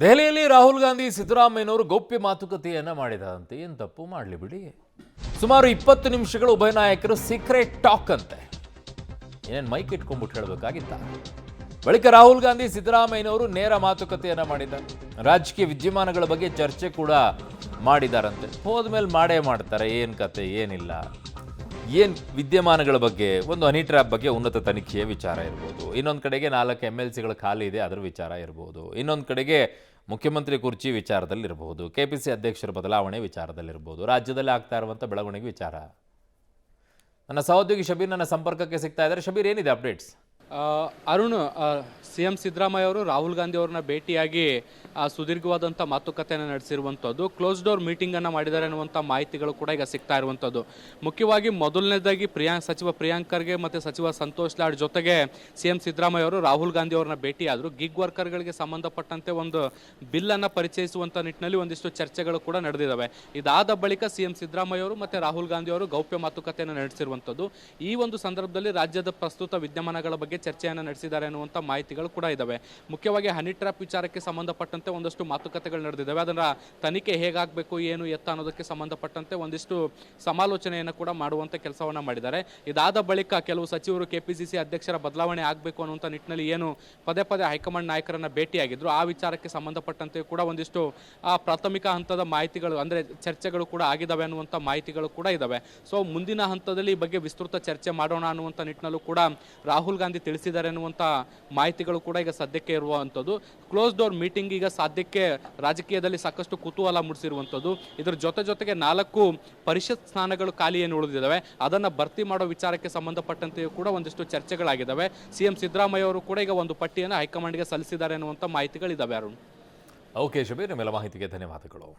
ದೆಹಲಿಯಲ್ಲಿ ರಾಹುಲ್ ಗಾಂಧಿ ಸಿದ್ದರಾಮಯ್ಯನವರು ಗೌಪ್ಯ ಮಾತುಕತೆಯನ್ನ ಮಾಡಿದಂತೆ ಏನು ತಪ್ಪು ಮಾಡಲಿ ಬಿಡಿ. ಸುಮಾರು 20 ನಿಮಿಷಗಳು ಉಭಯ ನಾಯಕರು ಸೀಕ್ರೆಟ್ ಟಾಕ್ ಅಂತೆ. ಏನೇನು ಮೈಕ್ ಇಟ್ಕೊಂಡ್ಬಿಟ್ಟು ಹೇಳಬೇಕಾಗಿತ್ತ. ಬಳಿಕ ರಾಹುಲ್ ಗಾಂಧಿ ಸಿದ್ದರಾಮಯ್ಯನವರು ನೇರ ಮಾತುಕತೆಯನ್ನ ಮಾಡಿದ್ದಾರೆ. ರಾಜಕೀಯ ವಿದ್ಯಮಾನಗಳ ಬಗ್ಗೆ ಚರ್ಚೆ ಕೂಡ ಮಾಡಿದಾರಂತೆ. ಹೋದ್ಮೇಲೆ ಮಾಡೇ ಮಾಡ್ತಾರೆ, ಏನು ಕತೆ ಏನಿಲ್ಲ, ಏನು ವಿದ್ಯಮಾನಗಳ ಬಗ್ಗೆ, ಒಂದು ಹನಿ ಟ್ರ್ಯಾಪ್ ಬಗ್ಗೆ ಉನ್ನತ ತನಿಖೆಯ ವಿಚಾರ ಇರ್ಬೋದು, ಇನ್ನೊಂದು ಕಡೆಗೆ 4 MLCಗಳ ಖಾಲಿ ಇದೆ ಅದರ ವಿಚಾರ ಇರ್ಬೋದು, ಇನ್ನೊಂದು ಕಡೆಗೆ ಮುಖ್ಯಮಂತ್ರಿ ಕುರ್ಚಿ ವಿಚಾರದಲ್ಲಿರ್ಬೋದು, KPC ಅಧ್ಯಕ್ಷರ ಬದಲಾವಣೆ ವಿಚಾರದಲ್ಲಿರ್ಬೋದು, ರಾಜ್ಯದಲ್ಲಿ ಆಗ್ತಾ ಇರುವಂಥ ಬೆಳವಣಿಗೆ ವಿಚಾರ. ನನ್ನ ಸಹೋದ್ಯೋಗಿ ಶಬೀರ್ ನನ್ನ ಸಂಪರ್ಕಕ್ಕೆ ಸಿಗ್ತಾ ಇದ್ದಾರೆ. ಶಬೀರ್, ಏನಿದೆ ಅಪ್ಡೇಟ್ಸ್? ಅರುಣ್, CM ಸಿದ್ದರಾಮಯ್ಯ ಅವರು ರಾಹುಲ್ ಗಾಂಧಿ ಅವ್ರನ್ನ ಭೇಟಿಯಾಗಿ ಸುದೀರ್ಘವಾದಂಥ ಮಾತುಕತೆಯನ್ನು ನಡೆಸಿರುವಂಥದ್ದು, ಕ್ಲೋಸ್ ಡೋರ್ ಮೀಟಿಂಗನ್ನು ಮಾಡಿದ್ದಾರೆ ಅನ್ನುವಂಥ ಮಾಹಿತಿಗಳು ಕೂಡ ಈಗ ಸಿಗ್ತಾ ಇರುವಂಥದ್ದು. ಮುಖ್ಯವಾಗಿ ಮೊದಲನೇದಾಗಿ ಸಚಿವ ಪ್ರಿಯಾಂಕ್ ಖರ್ಗೆ ಮತ್ತು ಸಚಿವ ಸಂತೋಷ್ ಲಾಡ್ ಜೊತೆಗೆ CM ಸಿದ್ದರಾಮಯ್ಯ ಅವರು ರಾಹುಲ್ ಗಾಂಧಿ ಅವ್ರನ್ನ ಭೇಟಿಯಾದರು. ಗಿಗ್ ವರ್ಕರ್ಗಳಿಗೆ ಸಂಬಂಧಪಟ್ಟಂತೆ ಒಂದು ಬಿಲ್ಲನ್ನು ಪರಿಚಯಿಸುವಂಥ ನಿಟ್ಟಿನಲ್ಲಿ ಒಂದಿಷ್ಟು ಚರ್ಚೆಗಳು ಕೂಡ ನಡೆದಿದ್ದಾವೆ. ಇದಾದ ಬಳಿಕ CM ಸಿದ್ದರಾಮಯ್ಯ ಅವರು ಮತ್ತು ರಾಹುಲ್ ಗಾಂಧಿ ಅವರು ಗೌಪ್ಯ ಮಾತುಕತೆಯನ್ನು ನಡೆಸಿರುವಂಥದ್ದು. ಈ ಒಂದು ಸಂದರ್ಭದಲ್ಲಿ ರಾಜ್ಯದ ಪ್ರಸ್ತುತ ವಿದ್ಯಮಾನಗಳ ಬಗ್ಗೆ ಚರ್ಚೆಯನ್ನು ನಡೆಸಿದ್ದಾರೆ ಅನ್ನುವಂಥ ಮಾಹಿತಿಗಳು ಕೂಡ ಇದ್ದಾವೆ. ಮುಖ್ಯವಾಗಿ ಹನಿ ಟ್ರ್ಯಾಪ್ ವಿಚಾರಕ್ಕೆ ಸಂಬಂಧಪಟ್ಟಂತೆ ಒಂದಷ್ಟು ಮಾತುಕತೆಗಳು ನಡೆದಿದ್ದಾವೆ. ಅದರ ತನಿಖೆ ಹೇಗಾಗಬೇಕು, ಏನು ಎತ್ತ ಅನ್ನೋದಕ್ಕೆ ಸಂಬಂಧಪಟ್ಟಂತೆ ಒಂದಿಷ್ಟು ಸಮಾಲೋಚನೆಯನ್ನು ಕೂಡ ಮಾಡುವಂಥ ಕೆಲಸವನ್ನು ಮಾಡಿದ್ದಾರೆ. ಇದಾದ ಬಳಿಕ ಕೆಲವು ಸಚಿವರು KPCC ಅಧ್ಯಕ್ಷರ ಬದಲಾವಣೆ ಆಗಬೇಕು ಅನ್ನುವಂಥ ನಿಟ್ಟಿನಲ್ಲಿ ಏನು ಪದೇ ಪದೇ ಹೈಕಮಾಂಡ್ ನಾಯಕರನ್ನು ಭೇಟಿಯಾಗಿದ್ರು, ಆ ವಿಚಾರಕ್ಕೆ ಸಂಬಂಧಪಟ್ಟಂತೆ ಕೂಡ ಒಂದಿಷ್ಟು ಪ್ರಾಥಮಿಕ ಹಂತದ ಮಾಹಿತಿಗಳು ಅಂದರೆ ಚರ್ಚೆಗಳು ಕೂಡ ಆಗಿದ್ದಾವೆ ಅನ್ನುವಂಥ ಮಾಹಿತಿಗಳು ಕೂಡ ಇದ್ದಾವೆ. ಸೊ ಮುಂದಿನ ಹಂತದಲ್ಲಿ ಈ ಬಗ್ಗೆ ವಿಸ್ತೃತ ಚರ್ಚೆ ಮಾಡೋಣ ಅನ್ನುವಂಥ ನಿಟ್ಟಿನಲ್ಲೂ ಕೂಡ ರಾಹುಲ್ ಗಾಂಧಿ ತಿಳಿಸಿದ್ದಾರೆ ಅನ್ನುವಂಥ ಮಾಹಿತಿಗಳು ಕೂಡ ಈಗ ಸದ್ಯಕ್ಕೆ ಇರುವಂಥದ್ದು. ಕ್ಲೋಸ್ ಡೋರ್ ಮೀಟಿಂಗ್ ಈಗ ಸದ್ಯಕ್ಕೆ ರಾಜಕೀಯದಲ್ಲಿ ಸಾಕಷ್ಟು ಕುತೂಹಲ ಮೂಡಿಸಿರುವಂಥದ್ದು. ಇದರ ಜೊತೆಗೆ 4 ಪರಿಷತ್ ಸ್ಥಾನಗಳು ಖಾಲಿ ಏನು ಉಳಿದಿದ್ದಾವೆ ಅದನ್ನು ಭರ್ತಿ ಮಾಡೋ ವಿಚಾರಕ್ಕೆ ಸಂಬಂಧಪಟ್ಟಂತೆಯೂ ಕೂಡ ಒಂದಿಷ್ಟು ಚರ್ಚೆಗಳಾಗಿದ್ದಾವೆ. CM ಸಿದ್ದರಾಮಯ್ಯ ಅವರು ಕೂಡ ಈಗ ಒಂದು ಪಟ್ಟಿಯನ್ನು ಹೈಕಮಾಂಡ್ಗೆ ಸಲ್ಲಿಸಿದ್ದಾರೆ ಅನ್ನುವಂಥ ಮಾಹಿತಿಗಳಿದ್ದಾವೆ. ಅರುಣ್, ಓಕೆ ಶಬೀರ್, ನಿಮ್ಮೆಲ್ಲ ಮಾಹಿತಿಗೆ ಧನ್ಯವಾದಗಳು.